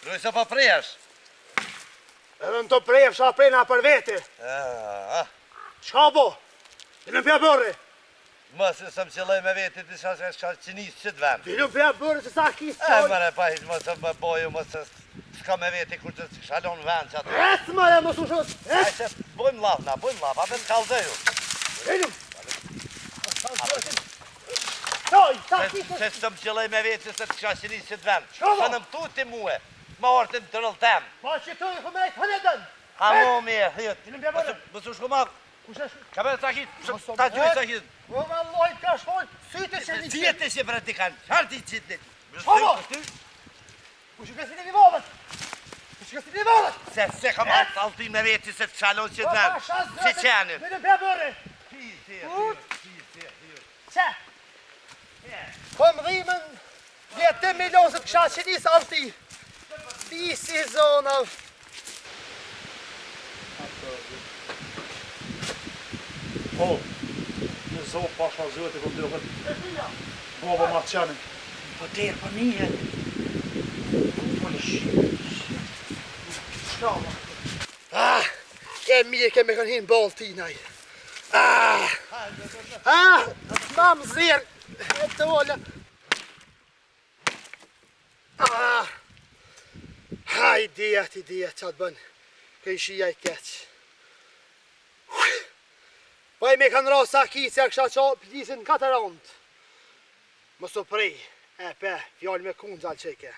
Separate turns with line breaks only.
Shuj se po prejesh.
Edhe në të prejef sha prejna për vete. Qka bo? Dilëm pja bërë.
Mësë se më qëlloj me veti të shka qinisë që të vend.
Dilëm pja bërë që sa kisë qoj.
Mëre pa hiq mësë më boju mësë s'ka me veti kur që shalon vend që atë.
Esë mëre më sushës.
Aj se bojmë lafna, atë në kaldeju.
Dilëm. Qoj, sa kisë.
Se së më qëlloj me veti se s'ka qinisë që të vend.
Qo
Sa në mëtu ti muhe, ma orëtin të rëllëtem.
Pa që të i këmejt hënedën.
Ha mu mirë, hyët.
Dilëm pja bërë.
Mësë u shkumak.
Kushesh?
Ka bërë të akit, ta gjujë të akit.
Më valloj ka shkoj, syte që një
Djetë që për të kanë, qartë i qitë një.
Qomo! Kushe kësi një vovët? Kushe kësi një vovët?
Se ka marrë të altin me veti se të shalon që të vend. Si qenë.
Dilëm pja bërë.
Hi.
Qe? Kom dhimën 10 milion se të kësha që njësë alti. Disi zona.
Po, në zonë pasha zëve të këmë dërëgët. Baba ma të qenin.
Po tërë, po nije. E mirë keme kanë hinë bolë tinaj. Mam zirë. E të ola. Ideja që atë bënë. Këshia i keqë. Po e me kanë rosa kisja kësha qo pëllisin 4 rondë. Më së prej, e pe, fjallë me kunë zalë qeke.